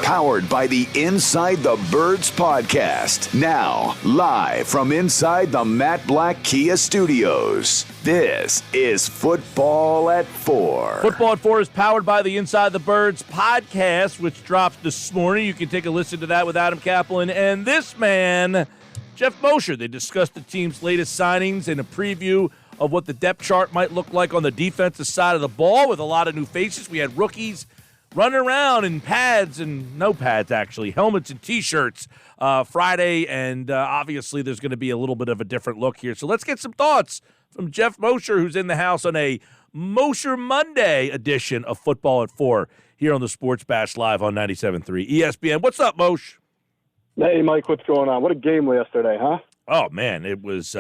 powered by the Inside the Birds podcast. Now, live from inside the Matt Black Kia Studios, this is Football at 4. Football at 4 is powered by the Inside the Birds podcast, which dropped this morning. You can take a listen to that with Adam Kaplan and this man, Geoff Mosher. They discussed the team's latest signings and a preview of what the depth chart might look like on the defensive side of the ball with a lot of new faces. We had rookies running around in pads and no pads, actually, helmets and T-shirts Friday, and obviously there's going to be a little bit of a different look here. So let's get some thoughts from Geoff Mosher, who's in the house on a Mosher Monday edition of Football at 4 here on the Sports Bash Live on 97.3 ESPN. What's up, Mosh? Hey, Mike, what's going on? What a game yesterday, huh? Oh, man, it was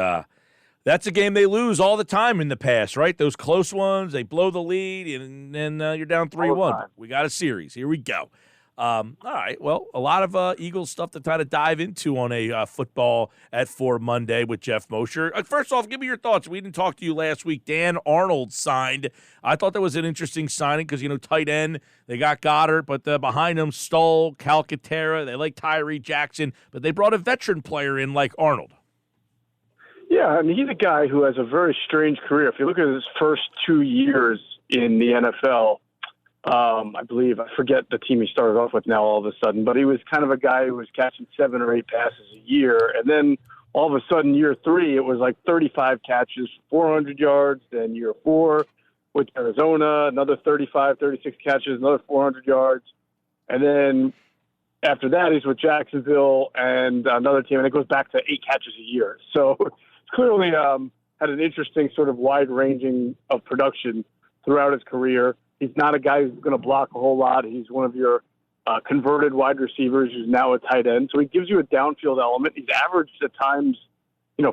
that's a game they lose all the time in the past, right? Those close ones, they blow the lead, and then you're down 3-1. We got a series. Here we go. All right, well, a lot of Eagles stuff to try to dive into on a Football at 4 Monday with Geoff Mosher. First off, give me your thoughts. We didn't talk to you last week. Dan Arnold signed. I thought that was an interesting signing because, tight end, they got Goddard, but behind them, Stoll, Calcaterra, they like Tyree Jackson, but they brought a veteran player in like Arnold. Yeah, I mean, he's a guy who has a very strange career. If you look at his first 2 years in the NFL, I believe, I forget the team he started off with now all of a sudden, but he was kind of a guy who was catching 7 or 8 passes a year. And then all of a sudden, year 3, it was like 35 catches, 400 yards. Then year 4 with Arizona, another 35, 36 catches, another 400 yards. And then after that, he's with Jacksonville and another team, and it goes back to 8 catches a year. So clearly had an interesting sort of wide-ranging of production throughout his career. He's not a guy who's going to block a whole lot. He's one of your converted wide receivers who's now a tight end. So he gives you a downfield element. He's averaged at times,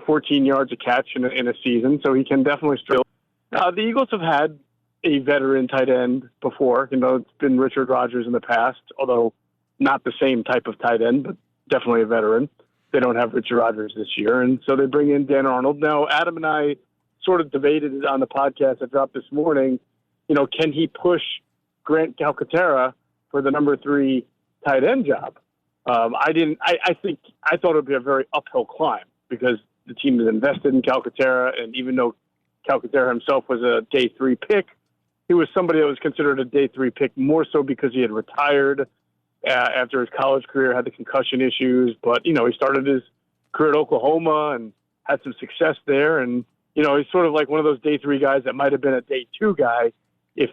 14 yards a catch in a season, so he can definitely struggle. The Eagles have had a veteran tight end before. It's been Richard Rodgers in the past, although not the same type of tight end, but definitely a veteran. They don't have Richard Rodgers this year, and so they bring in Dan Arnold. Now, Adam and I sort of debated on the podcast that dropped this morning, can he push Grant Calcaterra for the number 3 tight end job? I thought it would be a very uphill climb because the team has invested in Calcaterra, and even though Calcaterra himself was a day 3 pick, he was somebody that was considered a day 3 pick more so because he had retired after his college career, had the concussion issues, but, he started his career at Oklahoma and had some success there. And, he's sort of like one of those day 3 guys that might have been a day 2 guy if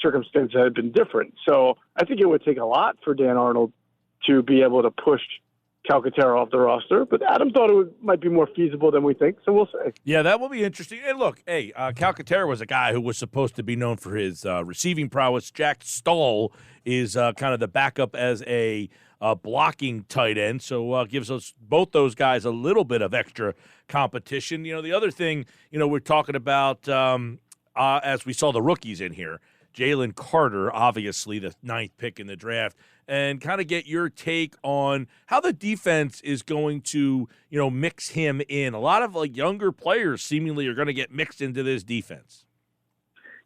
circumstances had been different. So I think it would take a lot for Dan Arnold to be able to push Calcaterra off the roster, but Adam thought might be more feasible than we think, so we'll see. Yeah, that will be interesting. And look, hey, Calcaterra was a guy who was supposed to be known for his receiving prowess. Jack Stoll is kind of the backup as a blocking tight end, so gives us both those guys a little bit of extra competition. The other thing, we're talking about as we saw the rookies in here, Jalen Carter, obviously the 9th pick in the draft, and kind of get your take on how the defense is going to, mix him in. A lot of younger players seemingly are going to get mixed into this defense.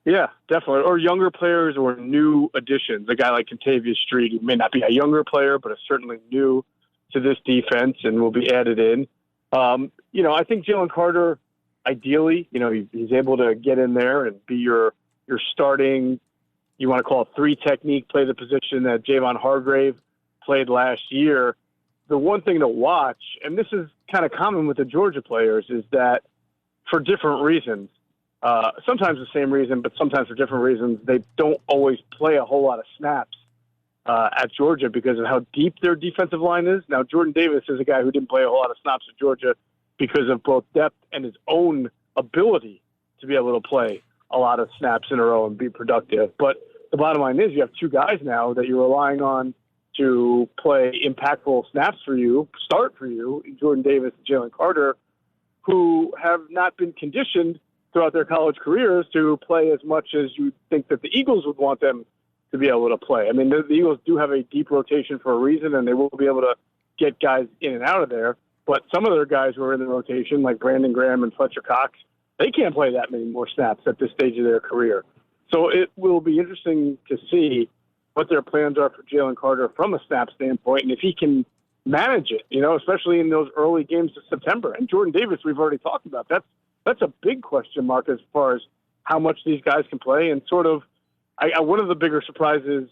Yeah, definitely. Or younger players or new additions. A guy like Contavious Street, who may not be a younger player, but is certainly new to this defense and will be added in. I think Jalen Carter, ideally, he's able to get in there and be your starting, you want to call it 3 technique, play the position that Javon Hargrave played last year. The one thing to watch, and this is kind of common with the Georgia players, is that for different reasons, sometimes the same reason, but sometimes for different reasons, they don't always play a whole lot of snaps at Georgia because of how deep their defensive line is. Now, Jordan Davis is a guy who didn't play a whole lot of snaps at Georgia because of both depth and his own ability to be able to play a lot of snaps in a row and be productive. But the bottom line is you have 2 guys now that you're relying on to play impactful snaps for you, start for you, Jordan Davis and Jalen Carter, who have not been conditioned throughout their college careers to play as much as you think that the Eagles would want them to be able to play. I mean, the Eagles do have a deep rotation for a reason, and they will be able to get guys in and out of there. But some of their guys who are in the rotation, like Brandon Graham and Fletcher Cox, they can't play that many more snaps at this stage of their career. So it will be interesting to see what their plans are for Jalen Carter from a snap standpoint, and if he can manage it, especially in those early games of September. And Jordan Davis, we've already talked about. That's a big question mark as far as how much these guys can play. And sort of, one of the bigger surprises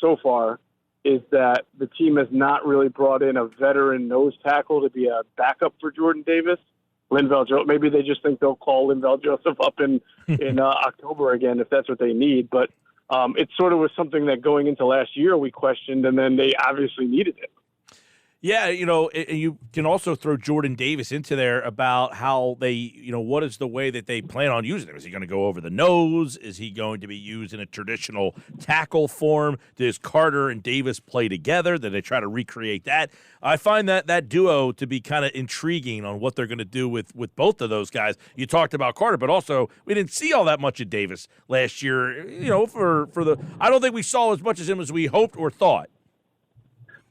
so far is that the team has not really brought in a veteran nose tackle to be a backup for Jordan Davis. Linval Joseph, maybe they just think they'll call Linval Joseph up in October again if that's what they need. But it sort of was something that going into last year we questioned, and then they obviously needed it. Yeah, you can also throw Jordan Davis into there about how they, what is the way that they plan on using him? Is he going to go over the nose? Is he going to be used in a traditional tackle form? Does Carter and Davis play together? Do they try to recreate that? I find that duo to be kind of intriguing on what they're going to do with both of those guys. You talked about Carter, but also we didn't see all that much of Davis last year. I don't think we saw as much as him as we hoped or thought.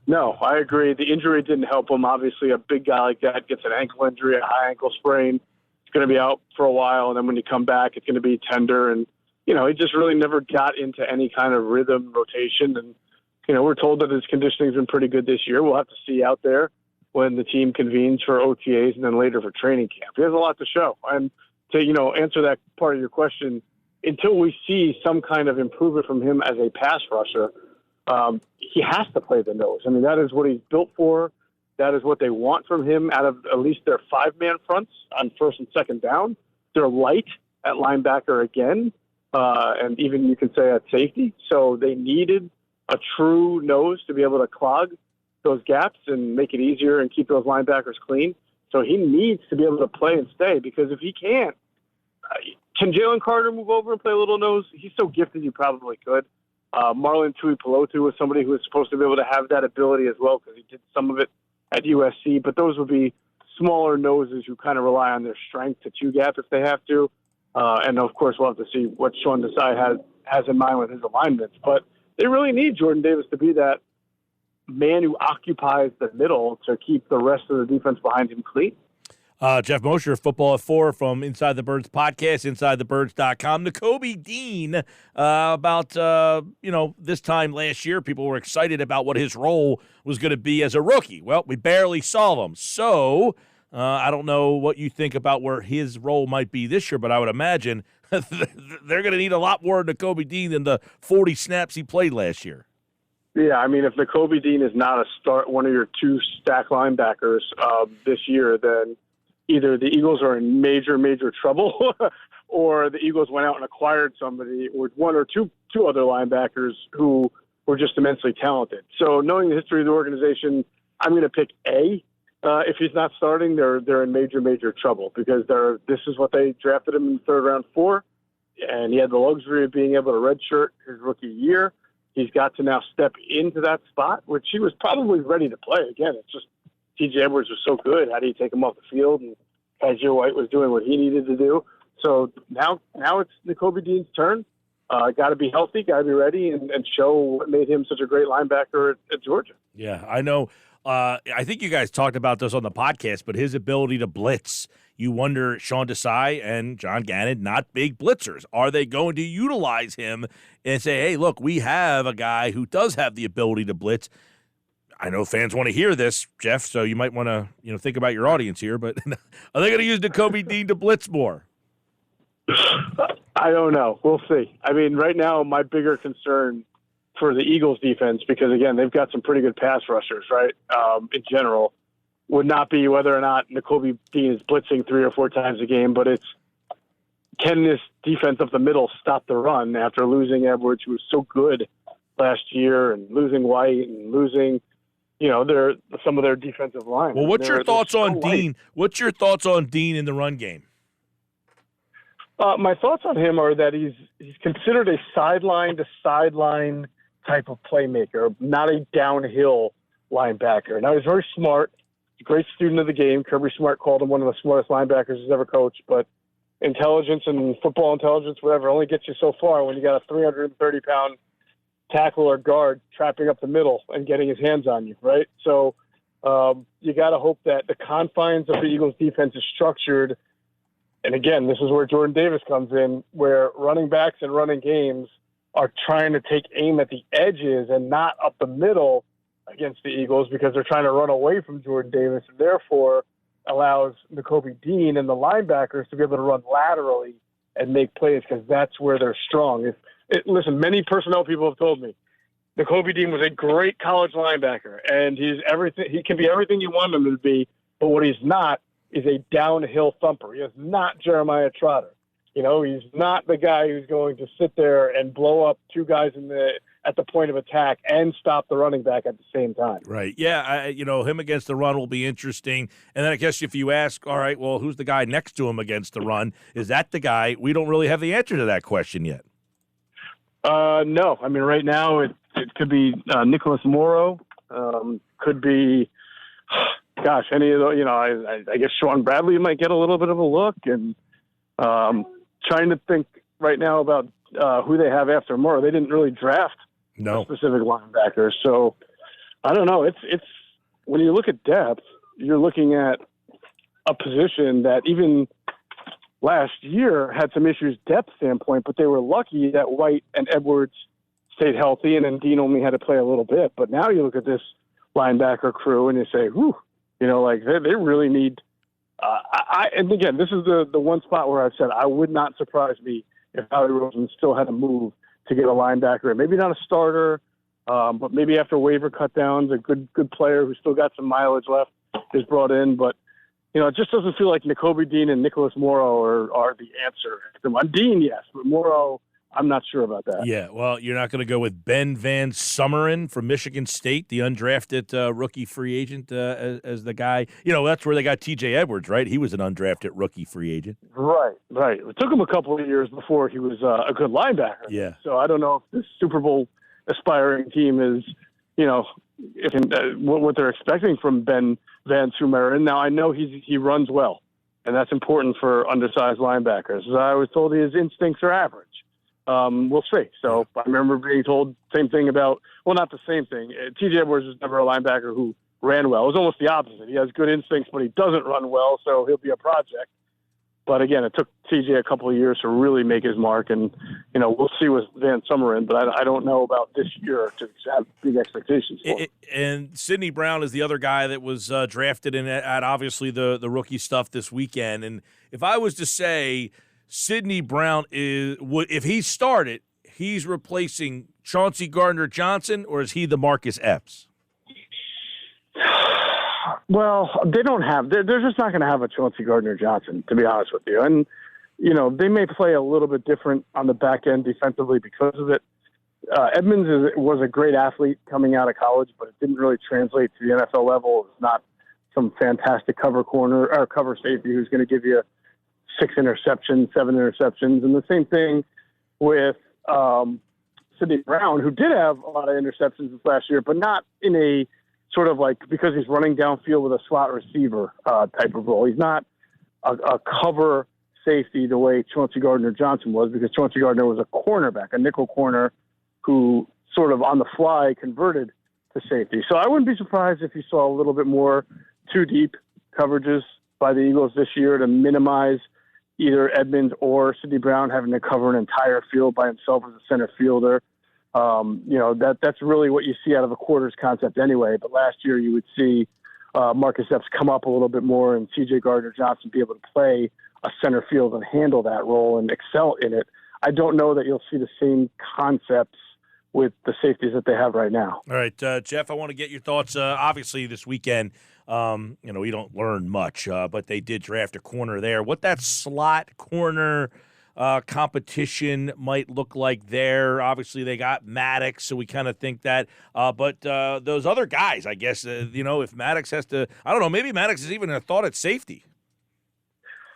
No, I agree. The injury didn't help him. Obviously, a big guy like that gets an ankle injury, a high ankle sprain. It's going to be out for a while, and then when you come back, it's going to be tender. And, he just really never got into any kind of rhythm rotation. And, we're told that his conditioning's been pretty good this year. We'll have to see out there when the team convenes for OTAs and then later for training camp. He has a lot to show. And to, answer that part of your question, until we see some kind of improvement from him as a pass rusher, he has to play the nose. I mean, that is what he's built for. That is what they want from him out of at least their five-man fronts on first and second down. They're light at linebacker again, and even you can say at safety. So they needed a true nose to be able to clog those gaps and make it easier and keep those linebackers clean. So he needs to be able to play and stay, because if he can't, can Jalen Carter move over and play a little nose? He's so gifted he probably could. Marlon Tuipulotu was somebody who was supposed to be able to have that ability as well, because he did some of it at USC. But those would be smaller noses who kind of rely on their strength to two-gap if they have to. And, of course, we'll have to see what Sean Desai has in mind with his alignments. But they really need Jordan Davis to be that man who occupies the middle to keep the rest of the defense behind him clean. Geoff Mosher, Football at 4 from Inside the Birds podcast, InsideTheBirds.com. Nakobe Dean, about this time last year, people were excited about what his role was going to be as a rookie. Well, we barely saw him. So I don't know what you think about where his role might be this year, but I would imagine they're going to need a lot more Nakobe Dean than the 40 snaps he played last year. Yeah, I mean, if Nakobe Dean is not one of your two stack linebackers this year, then either the Eagles are in major, major trouble or the Eagles went out and acquired somebody or one or two other linebackers who were just immensely talented. So knowing the history of the organization, I'm going to pick A. If he's not starting, they're in major, major trouble because this is what they drafted him in the third round for, and he had the luxury of being able to redshirt his rookie year. He's got to now step into that spot, which he was probably ready to play. Again, it's just T.J. Edwards was so good. How do you take him off the field? And Kaiser White was doing what he needed to do. So now it's Nakobe Dean's turn. Got to be healthy, got to be ready, and show what made him such a great linebacker at Georgia. Yeah, I know. I think you guys talked about this on the podcast, but his ability to blitz, you wonder, Sean Desai and John Gannon, not big blitzers. Are they going to utilize him and say, hey, look, we have a guy who does have the ability to blitz? I know fans want to hear this, Geoff, so you might want to think about your audience here, but are they going to use Nakobe Dean to blitz more? I don't know. We'll see. I mean, right now, my bigger concern for the Eagles defense, because, again, they've got some pretty good pass rushers, right, in general, would not be whether or not Nakobe Dean is blitzing 3 or 4 times a game, but it's can this defense up the middle stop the run after losing Edwards, who was so good last year, and losing White and losing – some of their defensive line. Well, what's your thoughts on Dean? What's your thoughts on Dean in the run game? My thoughts on him are that he's considered a sideline-to-sideline type of playmaker, not a downhill linebacker. Now, he's very smart. He's a great student of the game. Kirby Smart called him one of the smartest linebackers he's ever coached. But intelligence and football intelligence, whatever, only gets you so far when you got a 330-pound tackle or guard trapping up the middle and getting his hands on you, right? So you got to hope that the confines of the Eagles defense is structured. And again, this is where Jordan Davis comes in, where running backs and running games are trying to take aim at the edges and not up the middle against the Eagles because they're trying to run away from Jordan Davis, and therefore allows Nakobe Dean and the linebackers to be able to run laterally and make plays because that's where they're strong. Listen, many personnel people have told me Nakobe Dean was a great college linebacker, and he's everything. He can be everything you want him to be, but what he's not is a downhill thumper. He is not Jeremiah Trotter. He's not the guy who's going to sit there and blow up two guys at the point of attack and stop the running back at the same time. Right. Yeah. Him against the run will be interesting. And then I guess if you ask, all right, well, who's the guy next to him against the run? Is that the guy? We don't really have the answer to that question yet. No. I mean, right now it could be Nicholas Morrow. Could be, gosh, any of those. I guess Sean Bradley might get a little bit of a look, and trying to think right now about who they have after Morrow. They didn't really draft a specific linebacker, so I don't know. It's when you look at depth, you're looking at a position that even last year had some issues depth standpoint, but they were lucky that White and Edwards stayed healthy, and then Dean only had to play a little bit. But now you look at this linebacker crew and you say, whew, they really need. And again, this is the one spot where I've said I would not surprise me if Howie Roseman still had to move to get a linebacker. Maybe not a starter, but maybe after waiver cut downs, a good player who's still got some mileage left is brought in. But, it just doesn't feel like Nakobe Dean and Nicholas Morrow are the answer. Dean, yes, but Morrow, I'm not sure about that. Yeah, well, you're not going to go with Ben Van Sumeren from Michigan State, the undrafted rookie free agent as the guy. That's where they got T.J. Edwards, right? He was an undrafted rookie free agent. Right. It took him a couple of years before he was a good linebacker. Yeah. So I don't know if this Super Bowl aspiring team is, what they're expecting from Ben Van Sumeren. Now, I know he runs well, and that's important for undersized linebackers. As I was told, his instincts are average. We'll see. So I remember being told same thing about, well, not the same thing. T.J. Edwards was never a linebacker who ran well. It was almost the opposite. He has good instincts, but he doesn't run well, so he'll be a project. But again, it took T.J. a couple of years to really make his mark, and we'll see with Van Sumeren, but I don't know about this year to have big expectations for him. And Sidney Brown is the other guy that was drafted in at obviously the rookie stuff this weekend. And if I was to say Sidney Brown if he started, he's replacing Chauncey Gardner-Johnson, or is he the Marcus Epps? Well, they're just not going to have a Chauncey Gardner-Johnson, to be honest with you. And, they may play a little bit different on the back end defensively because of it. Edmonds was a great athlete coming out of college, but it didn't really translate to the NFL level. It's not some fantastic cover corner or cover safety who's going to give you 6 interceptions, 7 interceptions. And the same thing with Sidney Brown, who did have a lot of interceptions this last year, but not in a sort of like because he's running downfield with a slot receiver type of role. He's not a cover safety the way Chauncey Gardner-Johnson was, because Chauncey Gardner was a cornerback, a nickel corner who sort of on the fly converted to safety. So I wouldn't be surprised if you saw a little bit more too deep coverages by the Eagles this year to minimize either Edmonds or Sidney Brown having to cover an entire field by himself as a center fielder. That's really what you see out of a quarters concept anyway. But last year you would see Marcus Epps come up a little bit more and T.J. Gardner-Johnson be able to play a center field and handle that role and excel in it. I don't know that you'll see the same concepts with the safeties that they have right now. All right, Geoff, I want to get your thoughts. Obviously, this weekend, we don't learn much, but they did draft a corner there. What that slot corner competition might look like there. Obviously, they got Maddox, so we kind of think that. But those other guys, I guess, if Maddox has to, I don't know, maybe Maddox is even a thought at safety.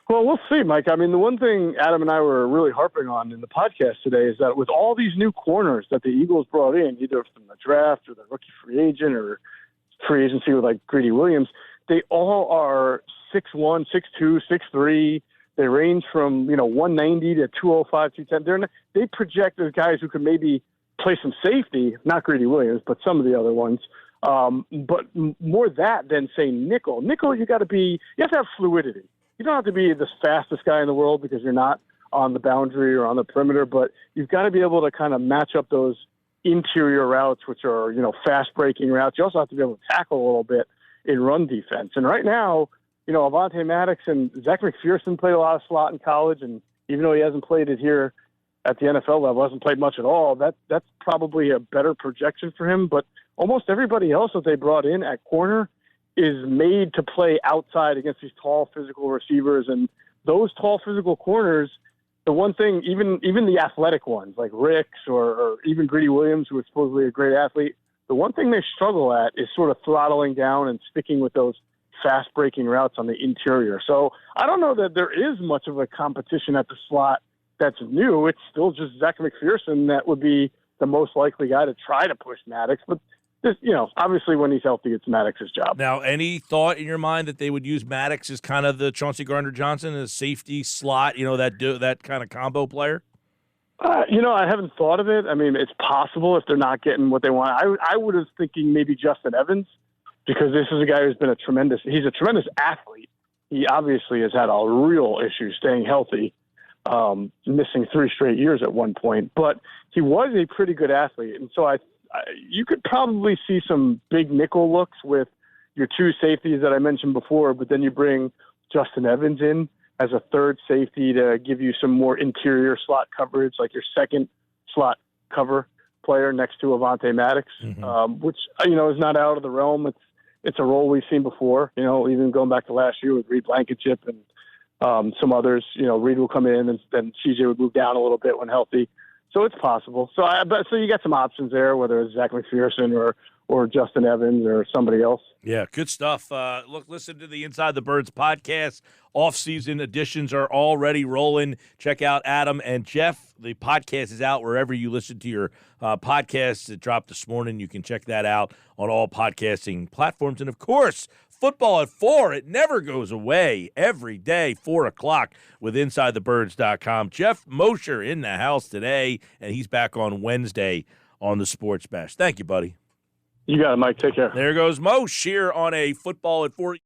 Well, we'll see, Mike. I mean, the one thing Adam and I were really harping on in the podcast today is that with all these new corners that the Eagles brought in, either from the draft or the rookie free agent or free agency with like Greedy Williams, they all are 6'1", 6'2", 6'3". They range from 190 to 205, 210. They project as guys who could maybe play some safety, not Greedy Williams, but some of the other ones. But more that than say nickel. Nickel, you have to have fluidity. You don't have to be the fastest guy in the world because you're not, on the boundary or on the perimeter, but you've got to be able to kind of match up those interior routes, which are, fast breaking routes. You also have to be able to tackle a little bit in run defense. And right now, Avonte Maddox and Zach McPherson played a lot of slot in college, and even though he hasn't played it here at the NFL level, hasn't played much at all, that's probably a better projection for him. But almost everybody else that they brought in at corner is made to play outside against these tall physical receivers. And those tall physical corners, the one thing, even the athletic ones like Ricks or even Greedy Williams, who is supposedly a great athlete, the one thing they struggle at is sort of throttling down and sticking with those fast breaking routes on the interior. So I don't know that there is much of a competition at the slot that's new. It's still just Zach McPherson that would be the most likely guy to try to push Maddox. But this, obviously when he's healthy, it's Maddox's job. Now, any thought in your mind that they would use Maddox as kind of the Chauncey Gardner-Johnson, as safety slot, that kind of combo player? I haven't thought of it. I mean, it's possible if they're not getting what they want. I would have thinking maybe Justin Evans, because this is a guy who's been he's a tremendous athlete. He obviously has had a real issue staying healthy, missing 3 straight years at one point, but he was a pretty good athlete. And so you could probably see some big nickel looks with your 2 safeties that I mentioned before, but then you bring Justin Evans in as a third safety to give you some more interior slot coverage, like your second slot cover player next to Avonte Maddox, which, is not out of the realm. It's a role we've seen before, even going back to last year with Reed Blankenship and some others. Reed will come in and then CJ would move down a little bit when healthy. So it's possible. So you got some options there, whether it's Zach McPherson or Justin Evans or somebody else. Yeah, good stuff. Listen to the Inside the Birds podcast. Off-season editions are already rolling. Check out Adam and Jeff. The podcast is out wherever you listen to your podcasts. It dropped this morning. You can check that out on all podcasting platforms. And, of course, Football at 4, it never goes away. Every day, 4 o'clock with InsideTheBirds.com. Geoff Mosher in the house today, and he's back on Wednesday on the Sports Bash. Thank you, buddy. You got it, Mike. Take care. There goes Moshe here on a Football at 4.